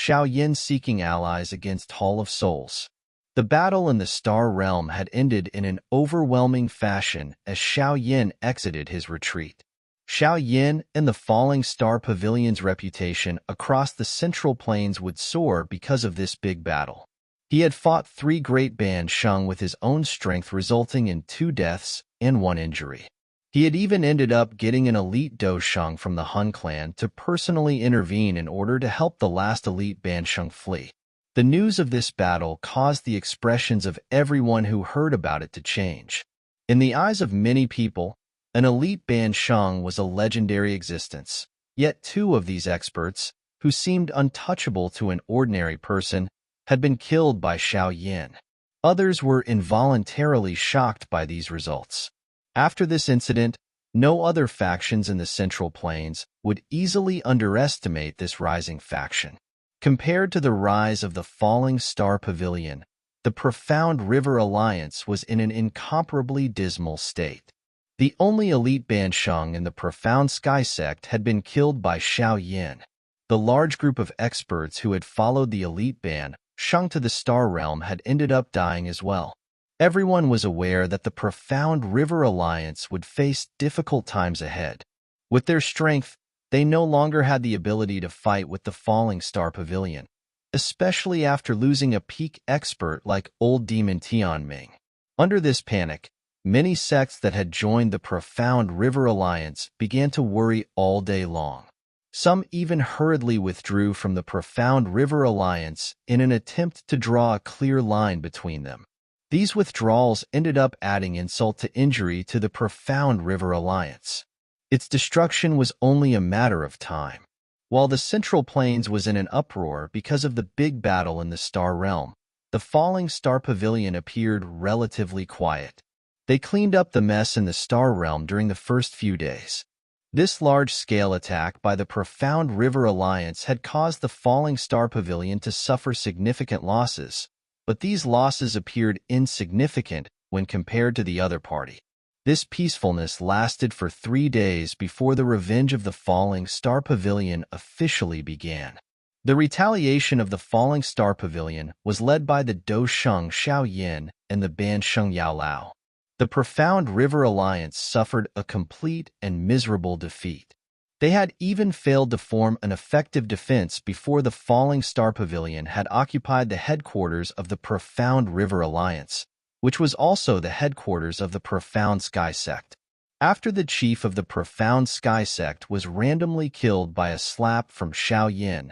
Xiao Yin seeking allies against Hall of Souls. The battle in the Star Realm had ended in an overwhelming fashion as Xiao Yin exited his retreat. Xiao Yin and the Falling Star Pavilion's reputation across the Central Plains would soar because of this big battle. He had fought 3 great Ban Sheng with his own strength, resulting in 2 deaths and 1 injury. He had even ended up getting an elite Do Sheng from the Hun clan to personally intervene in order to help the last elite Ban Sheng flee. The news of this battle caused the expressions of everyone who heard about it to change. In the eyes of many people, an elite Ban Sheng was a legendary existence. Yet 2 of these experts, who seemed untouchable to an ordinary person, had been killed by Xiao Yin. Others were involuntarily shocked by these results. After this incident, no other factions in the Central Plains would easily underestimate this rising faction. Compared to the rise of the Falling Star Pavilion, the Profound River Alliance was in an incomparably dismal state. The only elite Ban Sheng in the Profound Sky sect had been killed by Xiao Yin. The large group of experts who had followed the elite Ban Sheng to the Star Realm had ended up dying as well. Everyone was aware that the Profound River Alliance would face difficult times ahead. With their strength, they no longer had the ability to fight with the Falling Star Pavilion, especially after losing a peak expert like Old Demon Tianming. Under this panic, many sects that had joined the Profound River Alliance began to worry all day long. Some even hurriedly withdrew from the Profound River Alliance in an attempt to draw a clear line between them. These withdrawals ended up adding insult to injury to the Profound River Alliance. Its destruction was only a matter of time. While the Central Plains was in an uproar because of the big battle in the Star Realm, the Falling Star Pavilion appeared relatively quiet. They cleaned up the mess in the Star Realm during the first few days. This large-scale attack by the Profound River Alliance had caused the Falling Star Pavilion to suffer significant losses, but these losses appeared insignificant when compared to the other party. This peacefulness lasted for 3 days before the revenge of the Falling Star Pavilion officially began. The retaliation of the Falling Star Pavilion was led by the Do Sheng Xiao Yin and the Ban Sheng Yao Lao. The Profound River Alliance suffered a complete and miserable defeat. They had even failed to form an effective defense before the Falling Star Pavilion had occupied the headquarters of the Profound River Alliance, which was also the headquarters of the Profound Sky sect. After the chief of the Profound Sky sect was randomly killed by a slap from Xiao Yin,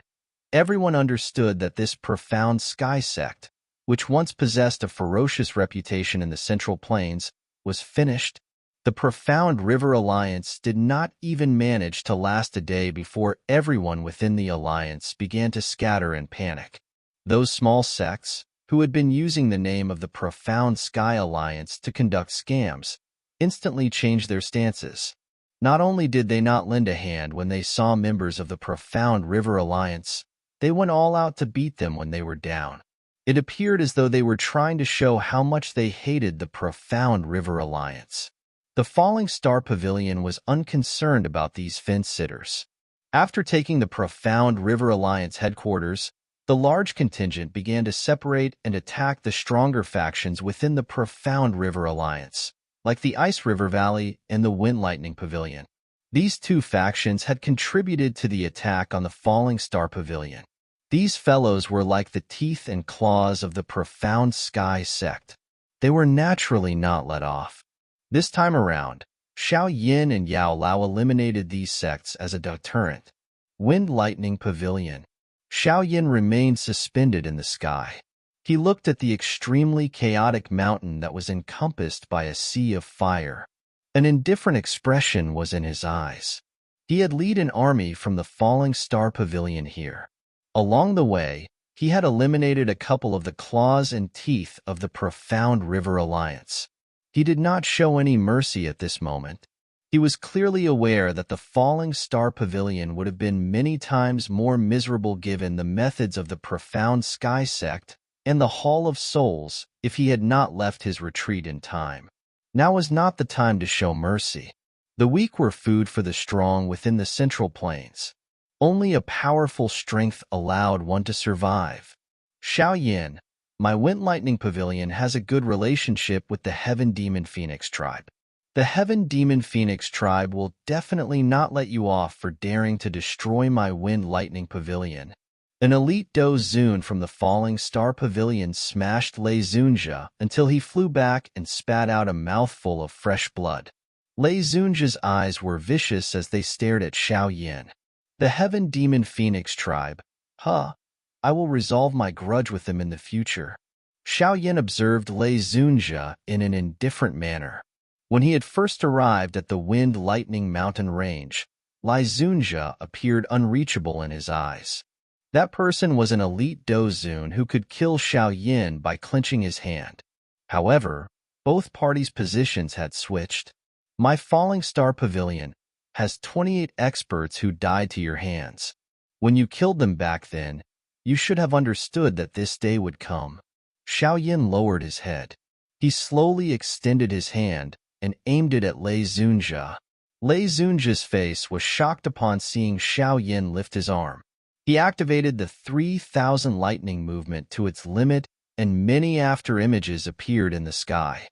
everyone understood that this Profound Sky sect, which once possessed a ferocious reputation in the Central Plains, was finished. The Profound River Alliance did not even manage to last a day before everyone within the alliance began to scatter in panic. Those small sects, who had been using the name of the Profound Sky Alliance to conduct scams, instantly changed their stances. Not only did they not lend a hand when they saw members of the Profound River Alliance, they went all out to beat them when they were down. It appeared as though they were trying to show how much they hated the Profound River Alliance. The Falling Star Pavilion was unconcerned about these fence-sitters. After taking the Profound River Alliance headquarters, the large contingent began to separate and attack the stronger factions within the Profound River Alliance, like the Ice River Valley and the Wind Lightning Pavilion. These 2 factions had contributed to the attack on the Falling Star Pavilion. These fellows were like the teeth and claws of the Profound Sky sect. They were naturally not let off. This time around, Xiao Yin and Yao Lao eliminated these sects as a deterrent. Wind Lightning Pavilion. Xiao Yin remained suspended in the sky. He looked at the extremely chaotic mountain that was encompassed by a sea of fire. An indifferent expression was in his eyes. He had led an army from the Falling Star Pavilion here. Along the way, he had eliminated a couple of the claws and teeth of the Profound River Alliance. He did not show any mercy at this moment. He was clearly aware that the Falling Star Pavilion would have been many times more miserable given the methods of the Profound Sky sect and the Hall of Souls if he had not left his retreat in time. Now was not the time to show mercy. The weak were food for the strong within the Central Plains. Only a powerful strength allowed one to survive. Xiao Yin, my Wind Lightning Pavilion has a good relationship with the Heaven Demon Phoenix tribe. The Heaven Demon Phoenix tribe will definitely not let you off for daring to destroy my Wind Lightning Pavilion. An elite Do Zun from the Falling Star Pavilion smashed Lei Zunjia until he flew back and spat out a mouthful of fresh blood. Lei Zunjia's eyes were vicious as they stared at Xiao Yin. The Heaven Demon Phoenix tribe. I will resolve my grudge with them in the future. Xiao Yin observed Lei Zunjia in an indifferent manner. When he had first arrived at the Wind Lightning Mountain Range, Lei Zunjia appeared unreachable in his eyes. That person was an elite Dozun who could kill Xiao Yin by clenching his hand. However, both parties' positions had switched. My Falling Star Pavilion has 28 experts who died to your hands. When you killed them back then, you should have understood that this day would come. Xiao Yin lowered his head. He slowly extended his hand and aimed it at Lei Zunjia. Lei Zunjia's face was shocked upon seeing Xiao Yin lift his arm. He activated the 3000 lightning movement to its limit, and many after-images appeared in the sky.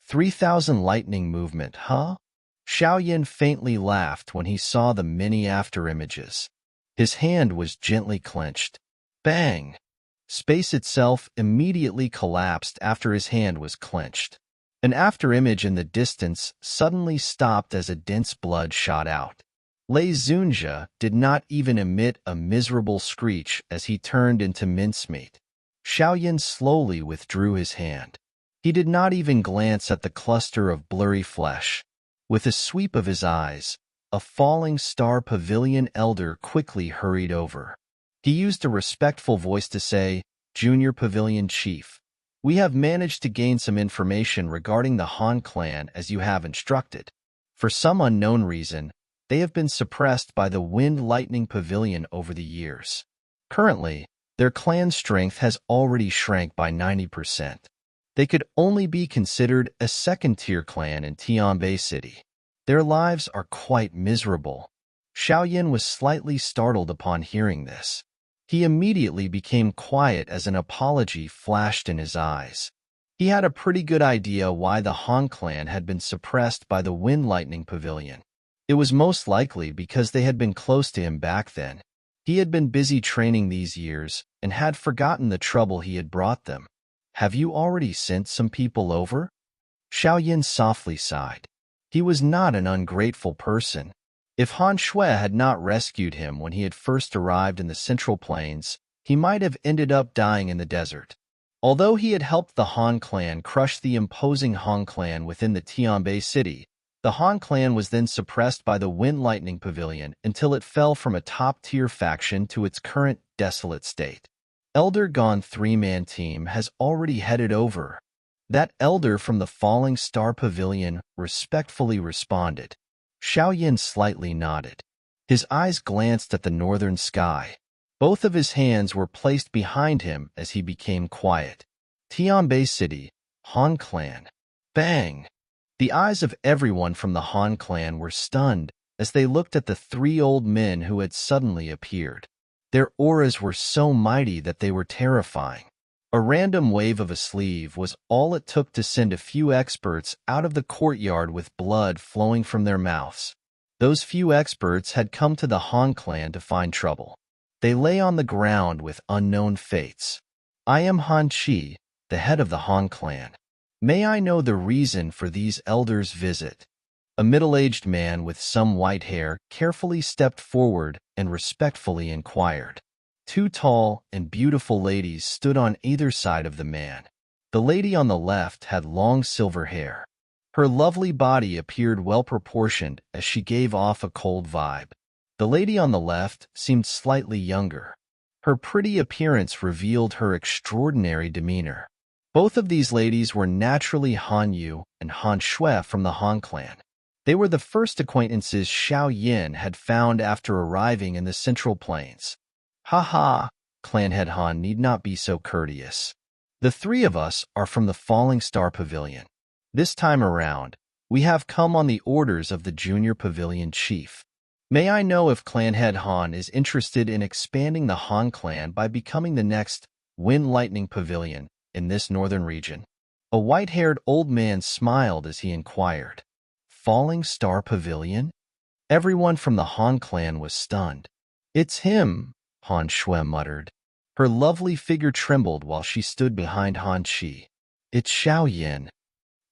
3000 lightning movement, huh? Xiao Yin faintly laughed when he saw the many after-images. His hand was gently clenched. Bang! Space itself immediately collapsed after his hand was clenched. An after-image in the distance suddenly stopped as a dense blood shot out. Lei Zunjia did not even emit a miserable screech as he turned into mincemeat. Xiao Yin slowly withdrew his hand. He did not even glance at the cluster of blurry flesh. With a sweep of his eyes, a Falling Star Pavilion elder quickly hurried over. He used a respectful voice to say, "Junior Pavilion Chief, we have managed to gain some information regarding the Han clan as you have instructed. For some unknown reason, they have been suppressed by the Wind Lightning Pavilion over the years. Currently, their clan strength has already shrank by 90%. They could only be considered a second-tier clan in Tianbei City. Their lives are quite miserable." Xiao Yin was slightly startled upon hearing this. He immediately became quiet as an apology flashed in his eyes. He had a pretty good idea why the Han clan had been suppressed by the Wind Lightning Pavilion. It was most likely because they had been close to him back then. He had been busy training these years and had forgotten the trouble he had brought them. "Have you already sent some people over?" Xiao Yin softly sighed. He was not an ungrateful person. If Han Shui had not rescued him when he had first arrived in the Central Plains, he might have ended up dying in the desert. Although he had helped the Han clan crush the imposing Han clan within the Tianbei City, the Han clan was then suppressed by the Wind Lightning Pavilion until it fell from a top-tier faction to its current desolate state. Elder Gone three-man team has already headed over. That elder from the Falling Star Pavilion respectfully responded. Xiao Yin slightly nodded. His eyes glanced at the northern sky. Both of his hands were placed behind him as he became quiet. Tianbei City, Han clan. Bang! The eyes of everyone from the Han clan were stunned as they looked at the three old men who had suddenly appeared. Their auras were so mighty that they were terrifying. A random wave of a sleeve was all it took to send a few experts out of the courtyard with blood flowing from their mouths. Those few experts had come to the Han clan to find trouble. They lay on the ground with unknown fates. "I am Han Chi, the head of the Han clan. May I know the reason for these elders' visit?" A middle-aged man with some white hair carefully stepped forward and respectfully inquired. Two tall and beautiful ladies stood on either side of the man. The lady on the left had long silver hair. Her lovely body appeared well-proportioned as she gave off a cold vibe. The lady on the left seemed slightly younger. Her pretty appearance revealed her extraordinary demeanor. Both of these ladies were naturally Han Yu and Han Shui from the Han clan. They were the first acquaintances Xiao Yin had found after arriving in the Central Plains. "Ha, clan head Han need not be so courteous. The three of us are from the Falling Star Pavilion. This time around, we have come on the orders of the Junior Pavilion Chief. May I know if Clan Head Han is interested in expanding the Han clan by becoming the next Wind Lightning Pavilion in this northern region? A white-haired old man smiled as he inquired. Falling Star Pavilion? Everyone from the Han clan was stunned. It's him, Han Shui muttered. Her lovely figure trembled while she stood behind Han Qi. It's Xiao Yin.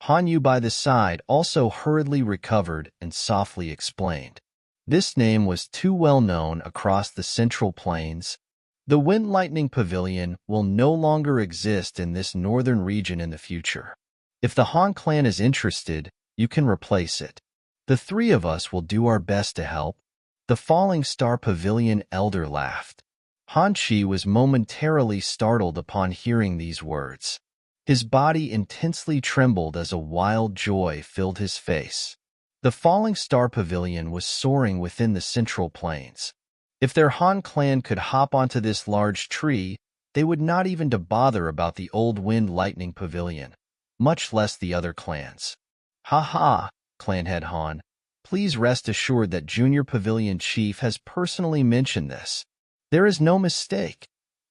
Han Yu by the side also hurriedly recovered and softly explained. This name was too well known across the Central Plains. The Wind Lightning Pavilion will no longer exist in this northern region in the future. If the Han clan is interested, you can replace it. The three of us will do our best to help. The Falling Star Pavilion elder laughed. Han Qi was momentarily startled upon hearing these words. His body intensely trembled as a wild joy filled his face. The Falling Star Pavilion was soaring within the Central Plains. If their Han clan could hop onto this large tree, they would not even bother about the old Wind Lightning Pavilion, much less the other clans. Ha ha, Clan Head Han. Please rest assured that Junior Pavilion Chief has personally mentioned this. There is no mistake.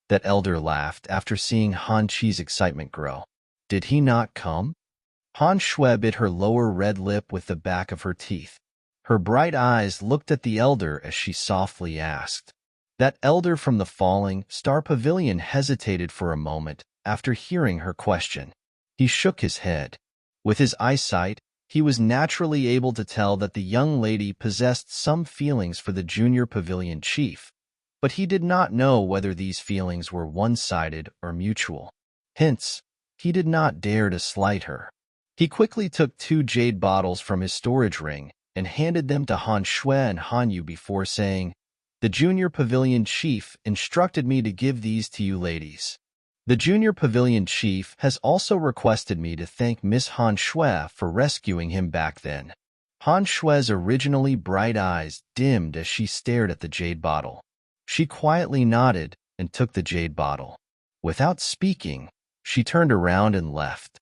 That elder laughed after seeing Han Qi's excitement grow. Did he not come? Han Shui bit her lower red lip with the back of her teeth. Her bright eyes looked at the elder as she softly asked. That elder from the Falling Star Pavilion hesitated for a moment after hearing her question. He shook his head. With his eyesight, he was naturally able to tell that the young lady possessed some feelings for the Junior Pavilion Chief, but he did not know whether these feelings were one-sided or mutual. Hence, he did not dare to slight her. He quickly took 2 jade bottles from his storage ring and handed them to Han Shui and Han Yu before saying, "The Junior Pavilion Chief instructed me to give these to you ladies. The Junior Pavilion Chief has also requested me to thank Miss Han Shui for rescuing him back then." Han Shui's originally bright eyes dimmed as she stared at the jade bottle. She quietly nodded and took the jade bottle. Without speaking, she turned around and left.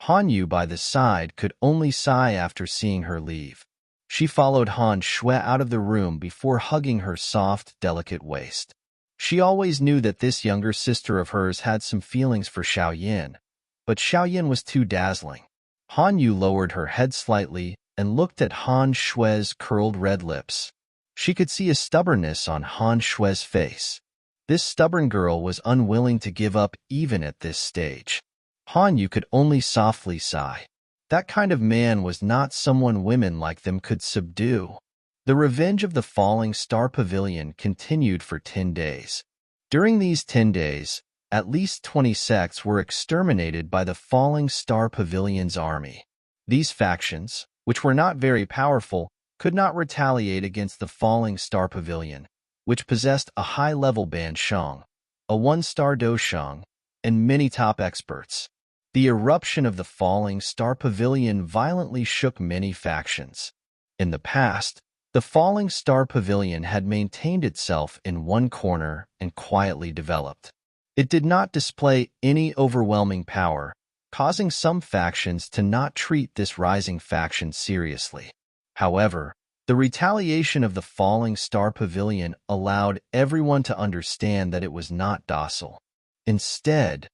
Han Yu by the side could only sigh after seeing her leave. She followed Han Shui out of the room before hugging her soft, delicate waist. She always knew that this younger sister of hers had some feelings for Xiao Yin, but Xiao Yin was too dazzling. Han Yu lowered her head slightly and looked at Han Shui's curled red lips. She could see a stubbornness on Han Shui's face. This stubborn girl was unwilling to give up even at this stage. Han Yu could only softly sigh. That kind of man was not someone women like them could subdue. The revenge of the Falling Star Pavilion continued for 10 days. During these 10 days, at least 20 sects were exterminated by the Falling Star Pavilion's army. These factions, which were not very powerful, could not retaliate against the Falling Star Pavilion, which possessed a high-level Ban Shang, a 1-star Do Shang, and many top experts. The eruption of the Falling Star Pavilion violently shook many factions. In the past, the Falling Star Pavilion had maintained itself in one corner and quietly developed. It did not display any overwhelming power, causing some factions to not treat this rising faction seriously. However, the retaliation of the Falling Star Pavilion allowed everyone to understand that it was not docile. Instead,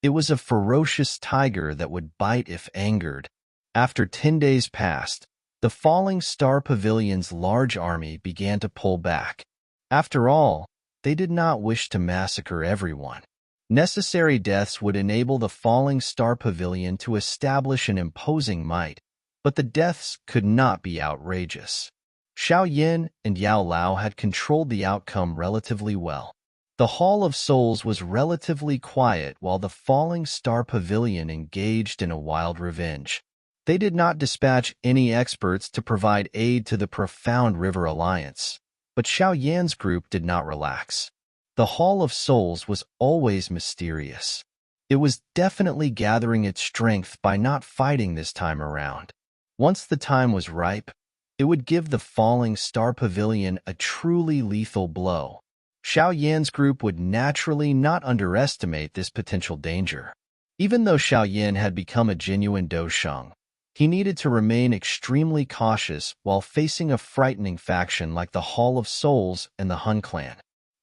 it was a ferocious tiger that would bite if angered. After 10 days passed, the Falling Star Pavilion's large army began to pull back. After all, they did not wish to massacre everyone. Necessary deaths would enable the Falling Star Pavilion to establish an imposing might, but the deaths could not be outrageous. Xiao Yin and Yao Lao had controlled the outcome relatively well. The Hall of Souls was relatively quiet while the Falling Star Pavilion engaged in a wild revenge. They did not dispatch any experts to provide aid to the Profound River Alliance, but Xiao Yan's group did not relax. The Hall of Souls was always mysterious. It was definitely gathering its strength by not fighting this time around. Once the time was ripe, it would give the Falling Star Pavilion a truly lethal blow. Xiao Yan's group would naturally not underestimate this potential danger. Even though Xiao Yan had become a genuine Doshang, He needed to remain extremely cautious while facing a frightening faction like the Hall of Souls and the Hun clan.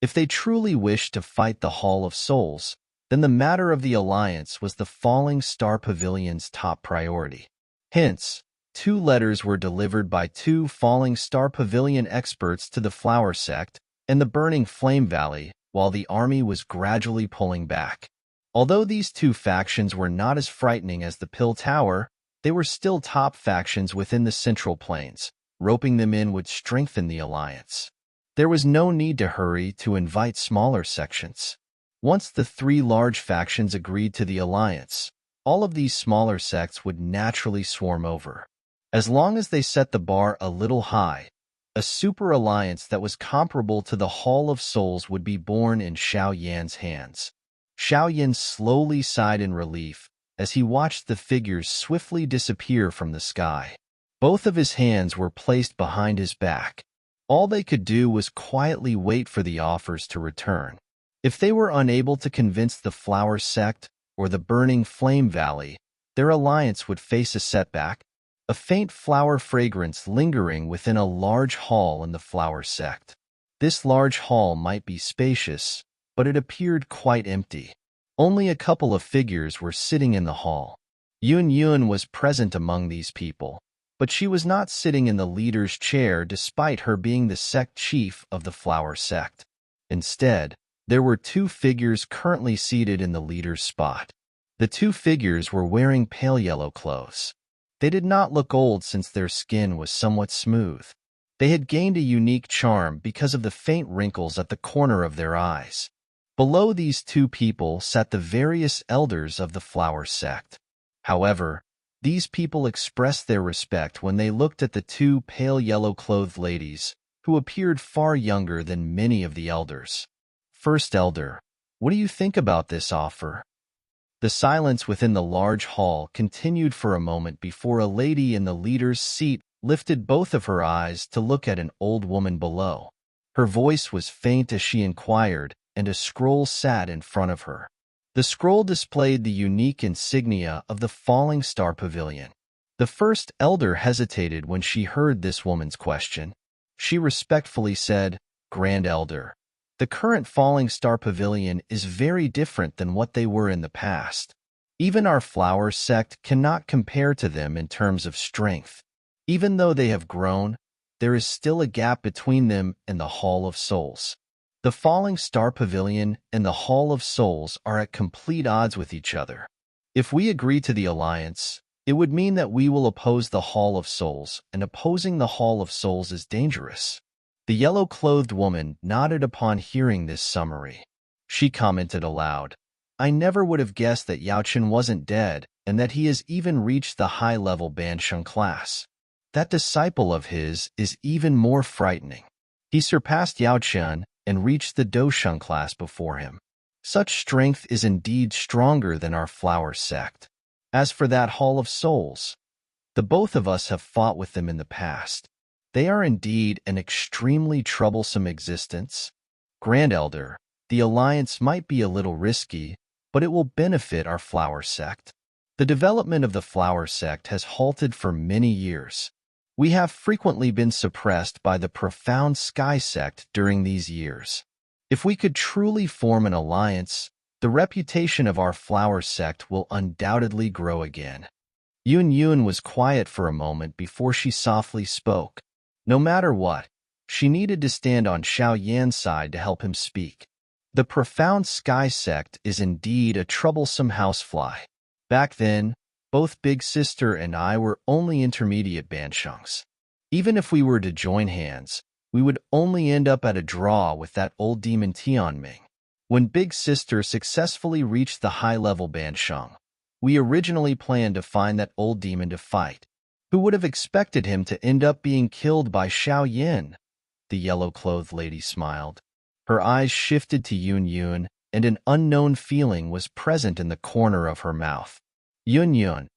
If they truly wished to fight the Hall of Souls, then the matter of the alliance was the Falling Star Pavilion's top priority. Hence, 2 letters were delivered by 2 Falling Star Pavilion experts to the Flower Sect and the Burning Flame Valley while the army was gradually pulling back. Although these 2 factions were not as frightening as the Pill Tower, they were still top factions within the Central Plains. Roping them in would strengthen the alliance. There was no need to hurry to invite smaller sections. Once the 3 large factions agreed to the alliance, all of these smaller sects would naturally swarm over. As long as they set the bar a little high, a super alliance that was comparable to the Hall of Souls would be born in Xiao Yan's hands. Xiao Yan slowly sighed in relief as he watched the figures swiftly disappear from the sky. Both of his hands were placed behind his back. All they could do was quietly wait for the offers to return. If they were unable to convince the Flower Sect or the Burning Flame Valley, their alliance would face a setback. A faint flower fragrance lingering within a large hall in the Flower Sect. This large hall might be spacious, but it appeared quite empty. Only a couple of figures were sitting in the hall. Yun was present among these people, but she was not sitting in the leader's chair despite her being the sect chief of the Flower Sect. Instead, there were 2 figures currently seated in the leader's spot. The 2 figures were wearing pale yellow clothes. They did not look old since their skin was somewhat smooth. They had gained a unique charm because of the faint wrinkles at the corner of their eyes. Below these 2 people sat the various elders of the Flower Sect. However, these people expressed their respect when they looked at the 2 pale yellow-clothed ladies, who appeared far younger than many of the elders. First Elder, what do you think about this offer? The silence within the large hall continued for a moment before a lady in the leader's seat lifted both of her eyes to look at an old woman below. Her voice was faint as she inquired, and a scroll sat in front of her. The scroll displayed the unique insignia of the Falling Star Pavilion. The first elder hesitated when she heard this woman's question. She respectfully said, "Grand Elder, the current Falling Star Pavilion is very different than what they were in the past. Even our Flower Sect cannot compare to them in terms of strength. Even though they have grown, there is still a gap between them and the Hall of Souls. The Falling Star Pavilion and the Hall of Souls are at complete odds with each other. If we agree to the alliance, it would mean that we will oppose the Hall of Souls, and opposing the Hall of Souls is dangerous." The yellow-clothed woman nodded upon hearing this summary. She commented aloud, "I never would have guessed that Yao Chen wasn't dead and that he has even reached the high-level Bansheng class. That disciple of his is even more frightening. He surpassed Yao Chen and reached the Dosheng class before him. Such strength is indeed stronger than our Flower Sect. As for that Hall of Souls, the both of us have fought with them in the past. They are indeed an extremely troublesome existence. Grand Elder, the alliance might be a little risky, but it will benefit our Flower Sect. The development of the Flower Sect has halted for many years. We have frequently been suppressed by the profound Sky Sect during these years. If we could truly form an alliance, the reputation of our Flower Sect will undoubtedly grow again." Yun was quiet for a moment before she softly spoke. No matter what, she needed to stand on Xiao Yan's side to help him speak. The profound Sky Sect is indeed a troublesome housefly. Back then, both Big Sister and I were only intermediate Banshengs. Even if we were to join hands, we would only end up at a draw with that old demon Tianming. When Big Sister successfully reached the high-level Bansheng, we originally planned to find that old demon to fight. Who would have expected him to end up being killed by Xiao Yan? The yellow-clothed lady smiled. Her eyes shifted to Yun, and an unknown feeling was present in the corner of her mouth. Yun,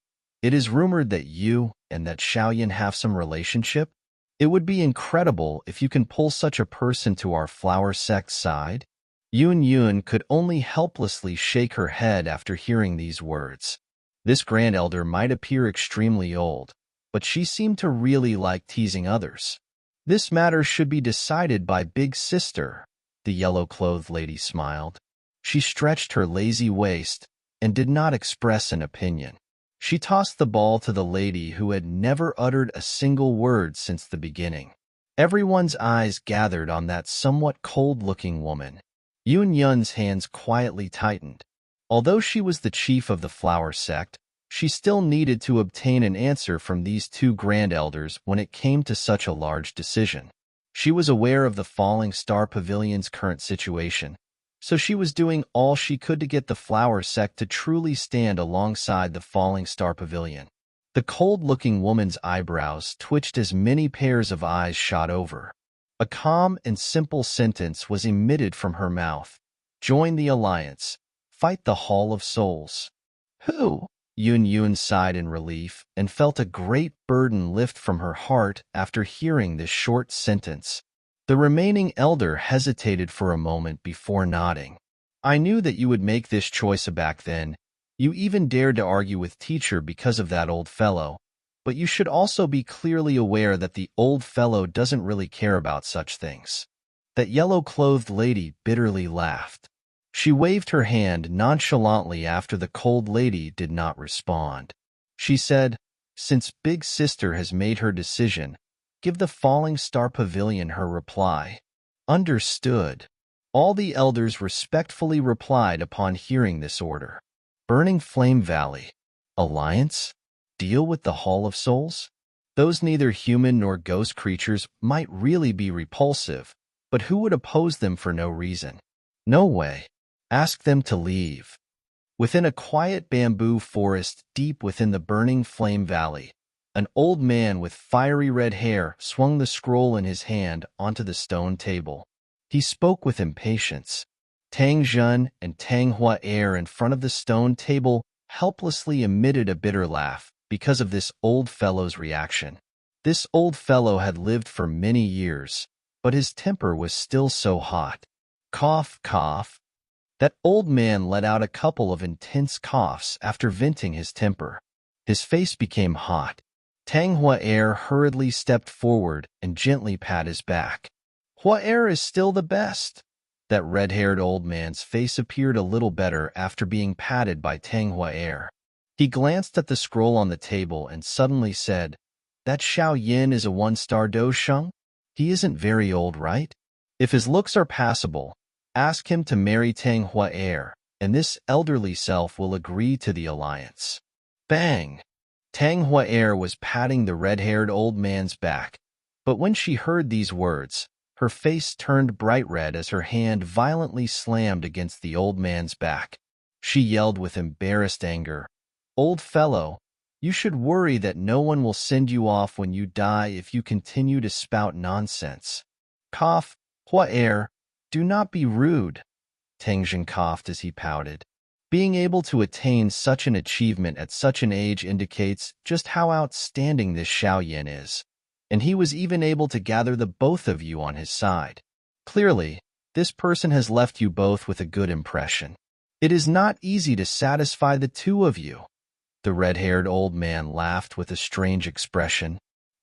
it is rumored that you and that Xiao Yan have some relationship. It would be incredible if you can pull such a person to our Flower Sect side. Yun could only helplessly shake her head after hearing these words. This grand elder might appear extremely old, but she seemed to really like teasing others. This matter should be decided by Big Sister, the yellow-clothed lady smiled. She stretched her lazy waist and did not express an opinion. She tossed the ball to the lady who had never uttered a single word since the beginning. Everyone's eyes gathered on that somewhat cold-looking woman. Yun Yun's hands quietly tightened. Although she was the chief of the flower sect, she still needed to obtain an answer from these two grand elders when it came to such a large decision. She was aware of the Falling Star Pavilion's current situation, so she was doing all she could to get the flower sect to truly stand alongside the Falling Star Pavilion. The cold-looking woman's eyebrows twitched as many pairs of eyes shot over. A calm and simple sentence was emitted from her mouth. Join the Alliance. Fight the Hall of Souls. Who? Yun Yun sighed in relief and felt a great burden lift from her heart after hearing this short sentence. The remaining elder hesitated for a moment before nodding. I knew that you would make this choice back then. You even dared to argue with teacher because of that old fellow. But you should also be clearly aware that the old fellow doesn't really care about such things. That yellow-clothed lady bitterly laughed. She waved her hand nonchalantly after the cold lady did not respond. She said, since Big Sister has made her decision, give the Falling Star Pavilion her reply. Understood. All the elders respectfully replied upon hearing this order. Burning Flame Valley. Alliance? Deal with the Hall of Souls? Those neither human nor ghost creatures might really be repulsive, but who would oppose them for no reason? No way. Ask them to leave. Within a quiet bamboo forest deep within the Burning Flame Valley, an old man with fiery red hair swung the scroll in his hand onto the stone table. He spoke with impatience. Tang Zhen and Tang Hua Air in front of the stone table helplessly emitted a bitter laugh because of this old fellow's reaction. This old fellow had lived for many years, but his temper was still so hot. Cough, cough. That old man let out a couple of intense coughs after venting his temper. His face became hot. Tang Hua Air hurriedly stepped forward and gently pat his back. Hua Air is still the best. That red-haired old man's face appeared a little better after being patted by Tang Hua Air. He glanced at the scroll on the table and suddenly said, that Xiao Yin is a one-star Dosheng? He isn't very old, right? If his looks are passable, ask him to marry Tang Hua Air, and this elderly self will agree to the alliance. Bang! Tang Hua Air was patting the red-haired old man's back, but when she heard these words, her face turned bright red as her hand violently slammed against the old man's back. She yelled with embarrassed anger, Old fellow, you should worry that no one will send you off when you die if you continue to spout nonsense. Cough, Hua Air. Do not be rude. Tang Zhen coughed as he pouted. Being able to attain such an achievement at such an age indicates just how outstanding this Xiao Yin is, and he was even able to gather the both of you on his side. Clearly, this person has left you both with a good impression. It is not easy to satisfy the two of you. The red-haired old man laughed with a strange expression.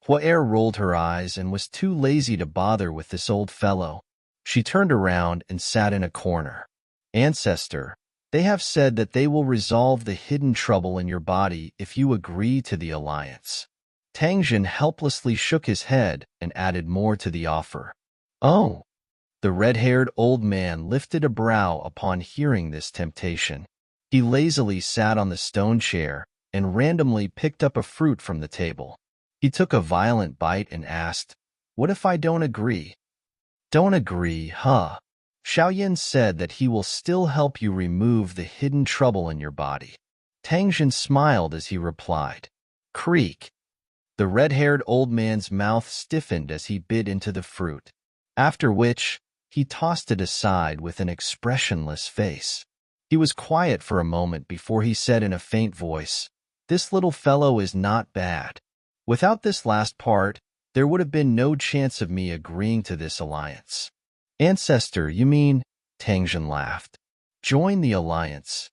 Hua Air rolled her eyes and was too lazy to bother with this old fellow. She turned around and sat in a corner. Ancestor, they have said that they will resolve the hidden trouble in your body if you agree to the alliance. Tang Zhen helplessly shook his head and added more to the offer. Oh! The red-haired old man lifted a brow upon hearing this temptation. He lazily sat on the stone chair and randomly picked up a fruit from the table. He took a violent bite and asked, What if I don't agree? Don't agree, huh? Xiao Yin said that he will still help you remove the hidden trouble in your body. Tang Zhen smiled as he replied. Creak. The red-haired old man's mouth stiffened as he bit into the fruit, after which he tossed it aside with an expressionless face. He was quiet for a moment before he said in a faint voice, This little fellow is not bad. Without this last part, there would have been no chance of me agreeing to this alliance. Ancestor, you mean? Tang Zhen laughed. Join the alliance.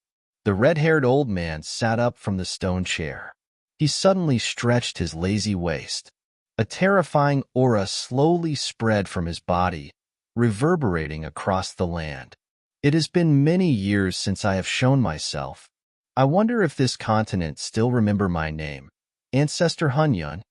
The red-haired old man sat up from the stone chair. He suddenly stretched his lazy waist. A terrifying aura slowly spread from his body, reverberating across the land. It has been many years since I have shown myself. I wonder if this continent still remember my name. Ancestor Hunyun,